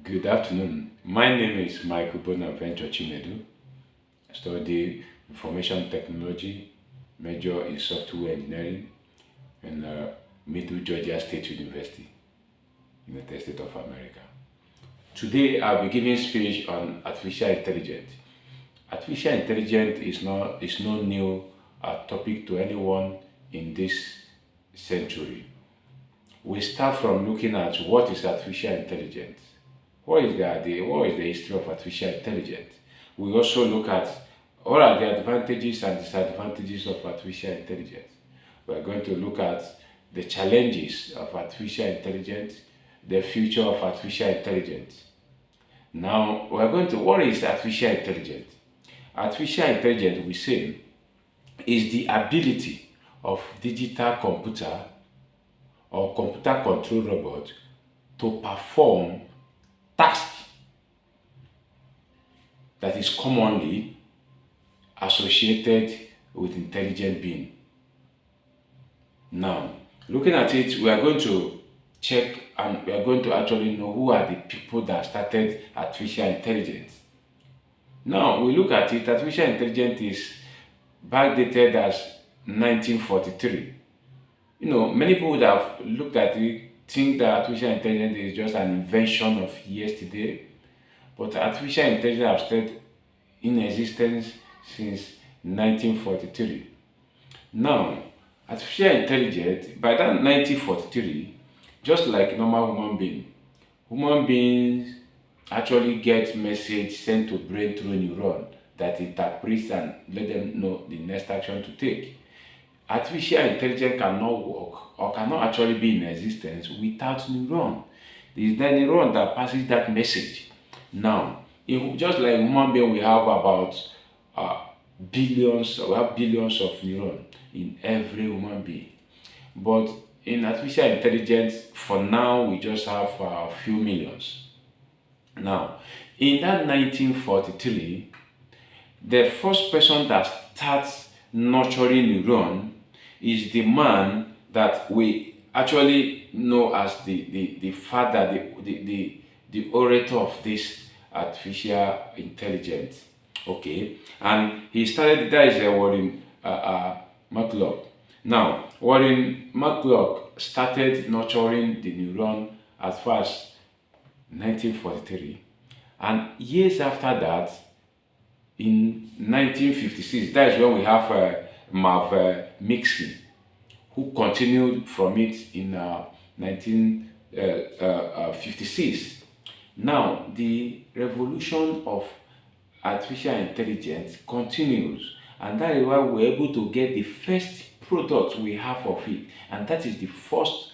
Good afternoon. My name is Michael Bonaventure Chinedu. I study information technology, major in software engineering in Middle Georgia State University, United States of America. Today, I'll be giving speech on artificial intelligence. Artificial intelligence is no new topic to anyone in this century. We start from looking at what is artificial intelligence. What is the idea? What is the history of artificial intelligence? We also look at what are the advantages and disadvantages of artificial intelligence. We are going to look at the challenges of artificial intelligence, the future of artificial intelligence. Now, we are going to what is artificial intelligence? Artificial intelligence, we say, is the ability of digital computer or computer controlled robot to perform tasks that is commonly associated with intelligent being. Now, looking at it, we are going to check and we are going to actually know who are the people that started artificial intelligence. Now, we look at it, artificial intelligence is backdated as 1943. Many people would have looked at it, think that artificial intelligence is just an invention of yesterday, but artificial intelligence has stayed in existence since 1943. Now, artificial intelligence, by that 1943, just like normal human beings actually get message sent to brain through neuron that interprets and let them know the next action to take. Artificial intelligence cannot work or cannot actually be in existence without neuron. It is the neuron that passes that message. Now, just like human being, we have about billions, we have billions of neurons in every human being. But in artificial intelligence, for now, we just have a few millions. Now, in that 1943, the first person that starts nurturing neuron is the man that we actually know as the father, the orator of this artificial intelligence. Okay, and he started that is Warren McCulloch. Now, Warren McCulloch started nurturing the neuron as far as 1943, and years after that, in 1956, that is when we have Marv Mixley, who continued from it in 1956. Now, the revolution of artificial intelligence continues, and that is why we're able to get the first product we have of it, and that is the first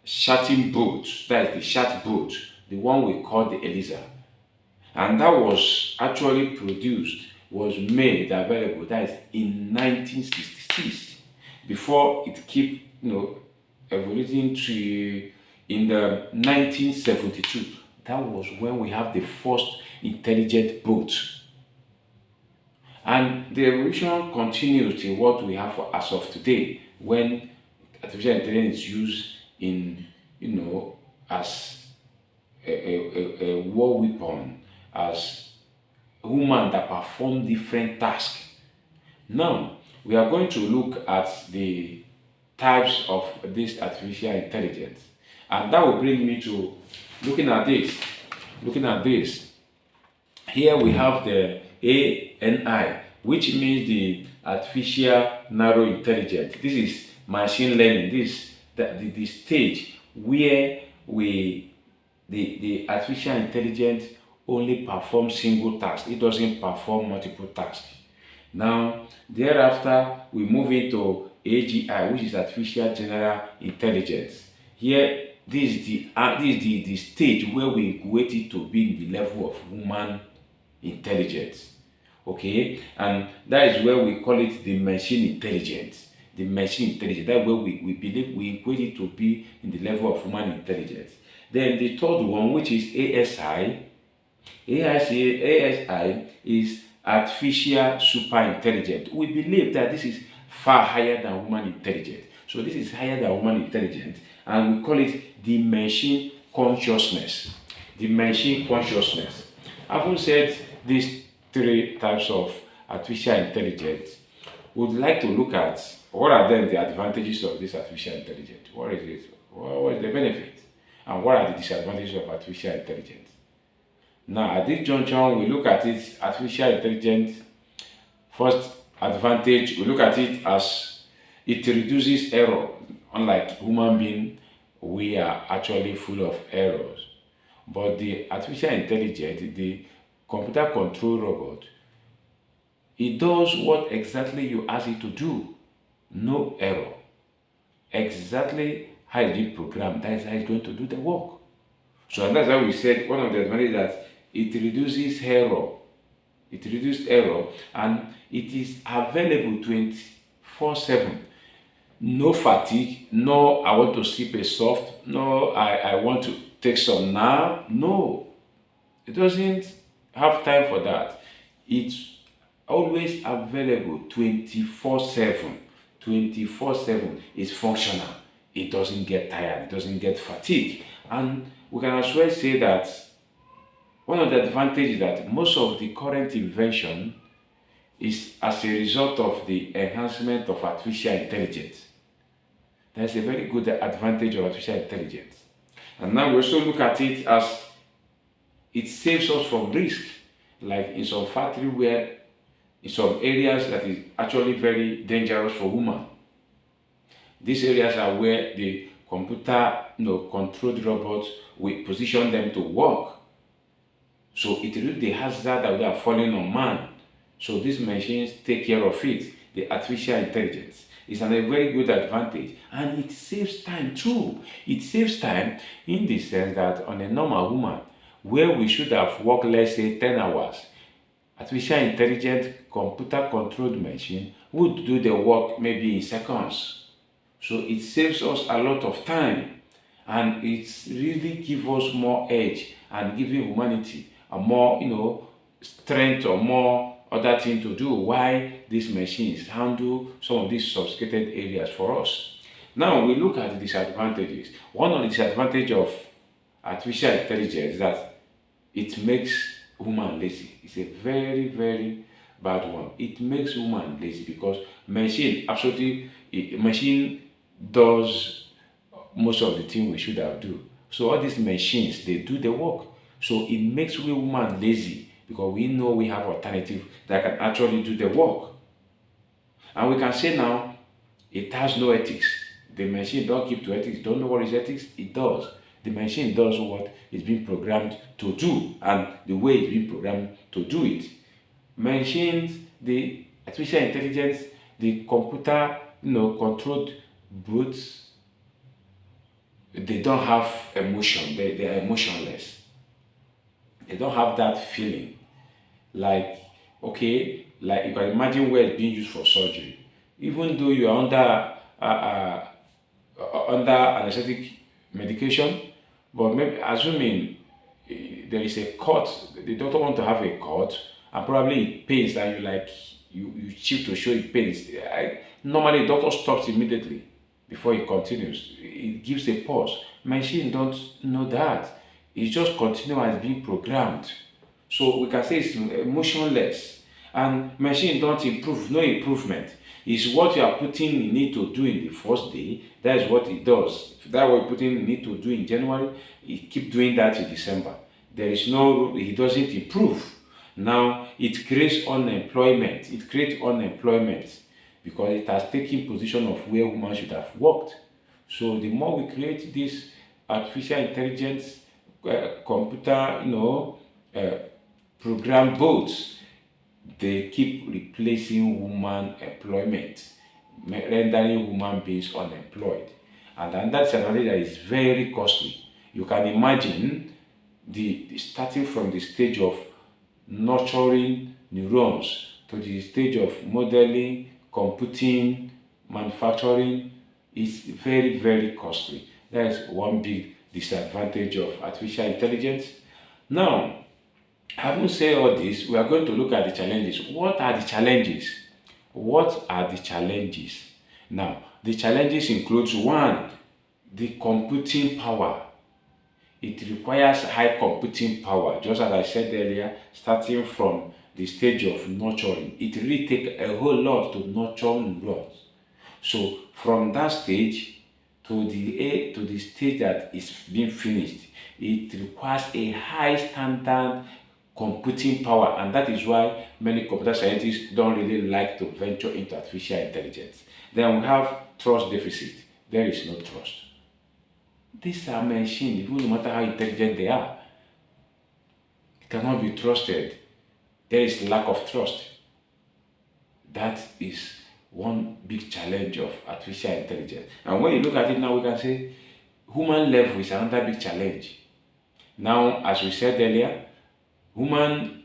chatting boat, that is the chat boat, the one we call the Eliza. And that was actually produced, was made available, that is in 1966, before it keep evoluting to in the 1972. That was when we have the first intelligent boat, and the evolution continues to what we have as of today, when artificial intelligence is used in as a war weapon, as human that perform different tasks. Now, we are going to look at the types of this artificial intelligence, and that will bring me to looking at this. Looking at this, here we have the ANI, which means the artificial narrow intelligence. This is machine learning. This the stage where the artificial intelligence only performs single tasks. It doesn't perform multiple tasks. Now, thereafter, we move into AGI, which is artificial general intelligence. Here, this is the stage where we equate it to be in the level of human intelligence. Okay, and that is where we call it the machine intelligence. The machine intelligence. That where we believe we equate it to be in the level of human intelligence. Then the third one, which is ASI. ASI is artificial super intelligence. We believe that this is far higher than human intelligence. So this is higher than human intelligence, and we call it the machine consciousness. The machine consciousness. Having said these three types of artificial intelligence, would like to look at what are then the advantages of this artificial intelligence. What is it? What is the benefit? And what are the disadvantages of artificial intelligence? Now, at this juncture, we look at it, artificial intelligence. First advantage, we look at it as it reduces error. Unlike human being, we are actually full of errors. But the artificial intelligence, the computer control robot, it does what exactly you ask it to do. No error. Exactly how it is programmed, that is how it's going to do the work. So and that's why we said one of the advantages that it reduces error. It reduces error and it is available 24/7. No fatigue, no I want to sleep a soft, no I want to take some nap. No, it doesn't have time for that. It's always available 24/7. 24/7 is functional. It doesn't get tired, it doesn't get fatigued. And we can as well say that one of the advantages that most of the current invention is as a result of the enhancement of artificial intelligence. That's a very good advantage of artificial intelligence. And now we also look at it as it saves us from risk, like in some factory where in some areas that is actually very dangerous for human. These areas are where the computer controlled robots will position them to work. So it reduces the hazard that would have fallen on man. So these machines take care of it. The artificial intelligence is a very good advantage, and it saves time too. It saves time in the sense that on a normal human, where we should have worked, let's say 10 hours, artificial intelligent computer controlled machine would do the work maybe in seconds. So it saves us a lot of time, and it's really give us more edge and giving humanity a more strength or more other thing to do. Why these machines handle some of these sophisticated areas for us. Now we look at the disadvantages. One of the disadvantages of artificial intelligence is that it makes human lazy. It's a very, very bad one. It makes human lazy because machine does most of the thing we should have do. So all these machines, they do the work. So it makes we human lazy because we know we have alternative that can actually do the work. And we can say now it has no ethics. The machine don't keep to ethics, don't know what is ethics, it does. The machine does what it's been programmed to do and the way it's been programmed to do it. Machines, the artificial intelligence, the computer, controlled brutes, they don't have emotion, they are emotionless. They don't have that feeling. Like, okay, like you can imagine where it's being used for surgery. Even though you are under anesthetic medication, but maybe assuming there is a cut, the doctor want to have a cut, and probably it pains that you cheat to show it pains. Normally, the doctor stops immediately before he continues. It gives a pause. Machine don't know that. It just continue as being programmed. So we can say it's emotionless. And machine don't improve, no improvement. It's what you are putting in it to do in the first day, that is what it does. If that what you putting in it to do in January, it keep doing that in December. There is no, it doesn't improve. Now it creates unemployment. It creates unemployment because it has taken position of where women should have worked. So the more we create this artificial intelligence, computer, program bots, they keep replacing human employment, rendering human beings unemployed. And that's another that is very costly. You can imagine the starting from the stage of nurturing neurons to the stage of modeling, computing, manufacturing is very, very costly. That is one big disadvantage of artificial intelligence. Now, having said all this, we are going to look at the challenges. What are the challenges? What are the challenges? Now, the challenges includes one, the computing power. it requires high computing power, just as I said earlier, starting from the stage of nurturing. It really takes a whole lot to nurture neurons. So from that stage to the stage that is being finished, it requires a high standard computing power, and that is why many computer scientists don't really like to venture into artificial intelligence. Then we have trust deficit. There is no trust. These are machines, even no matter how intelligent they are, cannot be trusted. There is lack of trust. That is one big challenge of artificial intelligence. And when you look at it now, we can say human level is another big challenge. Now, as we said earlier, human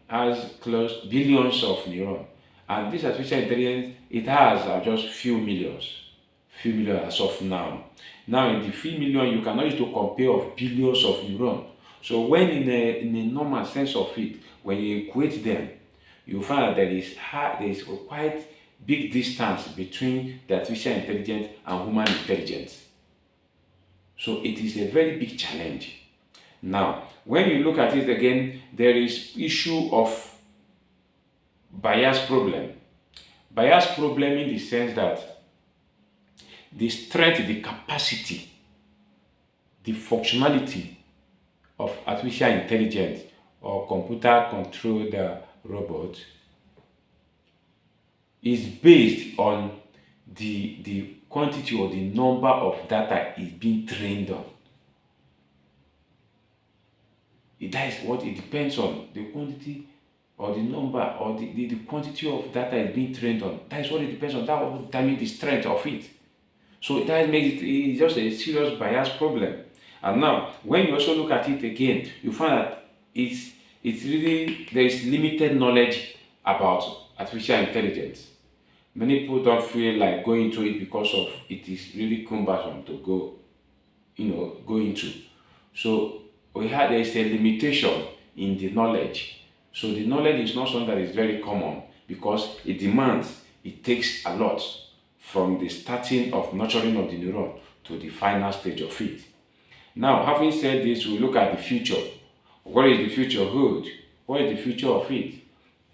has close billions of neurons, and this artificial intelligence it has just few millions as of now. Now, in the few million, you cannot use to compare of billions of neurons. So, when in a normal sense of it, when you equate them, you find that there is a quite big distance between the artificial intelligence and human intelligence. So it is a very big challenge. Now, when you look at it again, there is issue of bias problem. Bias problem in the sense that the strength, the capacity, the functionality of artificial intelligence or computer controlled robot is based on the quantity or the number of data is being trained on. That is what it depends on, the quantity or the number or the quantity of data is being trained on. That is what it depends on. That will determine the strength of it. So that makes it just a serious bias problem. And now, when you also look at it again, you find that it's really there is limited knowledge about artificial intelligence. Many people don't feel like going into it because of it is really cumbersome to go into. So there is a limitation in the knowledge. So the knowledge is not something that is very common because it takes a lot from the starting of nurturing of the neuron to the final stage of it. Now, having said this, we look at the future. What is the future hold? What is the future of it?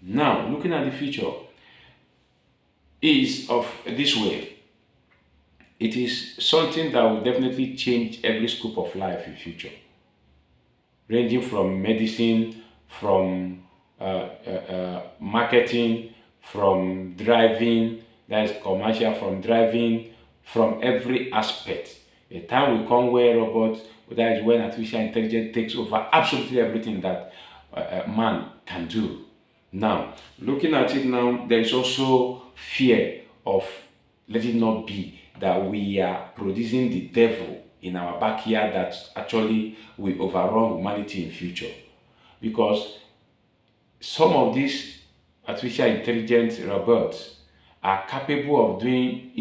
Now, looking at the future is of this way. It is something that will definitely change every scope of life in future, ranging from medicine, from marketing, from driving, that is commercial, from driving, from every aspect. A time will come where robots, that is when artificial intelligence takes over absolutely everything that man can do. Now, looking at it now, there is also fear of let it not be that we are producing the devil in our backyard that actually will overrun humanity in future. Because some of these artificial intelligence robots are capable of doing,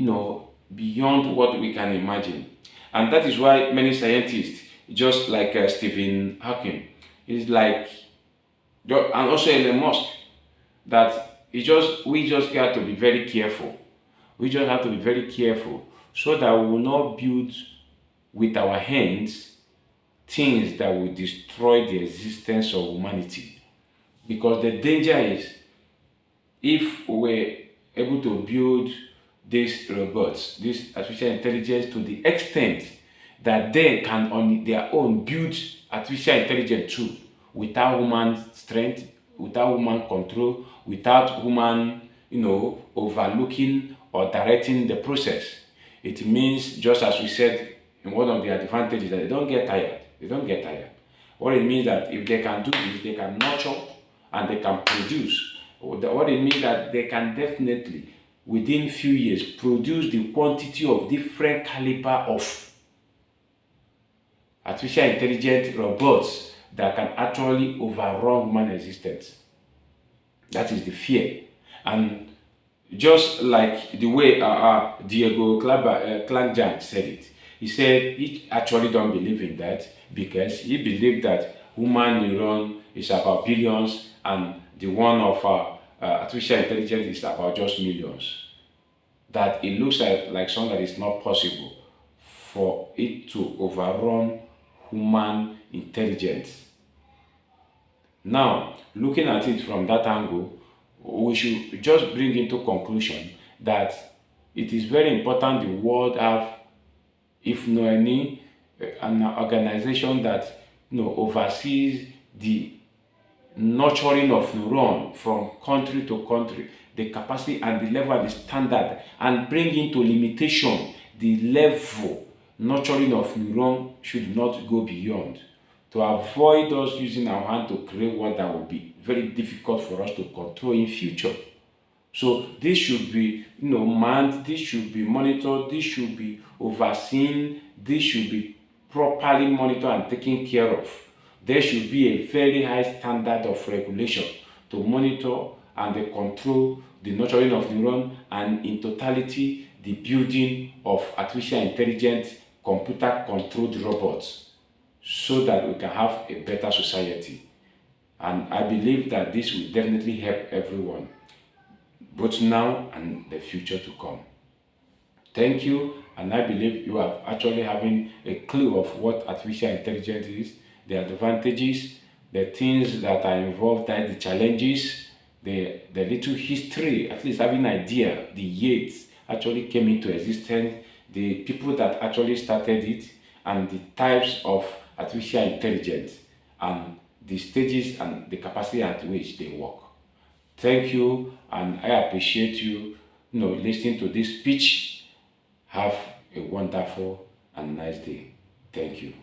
beyond what we can imagine. And that is why many scientists, just like Stephen Hawking, is like, and also Elon Musk, that we just got to be very careful. We just have to be very careful so that we will not build with our hands things that will destroy the existence of humanity. Because the danger is if we're able to build these robots, this artificial intelligence to the extent that they can on their own build artificial intelligence too, without human strength, without human control, without human, overlooking or directing the process. It means, just as we said in one of the advantages, that they don't get tired. They don't get tired. What it means that if they can do this, they can nurture and they can produce. What it means that they can definitely, within few years, produce the quantity of different caliber of artificial intelligent robots that can actually overrun human existence. That is the fear. And just like the way Diego Klangjan said it, he said he actually don't believe in that because he believed that human neuron is about billions and the one of artificial intelligence is about just millions. That it looks like something that is not possible for it to overrun human intelligence. Now, looking at it from that angle, we should just bring into conclusion that it is very important the world have, if no any, an organization that oversees the nurturing of neuron from country to country, the capacity and the level and the standard, and bring into limitation the level nurturing of neuron should not go beyond, to avoid us using our hand to create what that will be very difficult for us to control in future. So this should be, manned, this should be monitored, this should be overseen, this should be properly monitored and taken care of. There should be a very high standard of regulation to monitor and control the nurturing of neuron, and in totality the building of artificial intelligence computer controlled robots, so that we can have a better society. And I believe that this will definitely help everyone, both now and the future to come. Thank you, and I believe you are actually having a clue of what artificial intelligence is, the advantages, the things that are involved, and the challenges, the little history, at least having an idea, the year it actually came into existence, the people that actually started it, and the types of artificial intelligence, and the stages and the capacity at which they work. Thank you, and I appreciate you, listening to this speech. Have a wonderful and nice day. Thank you.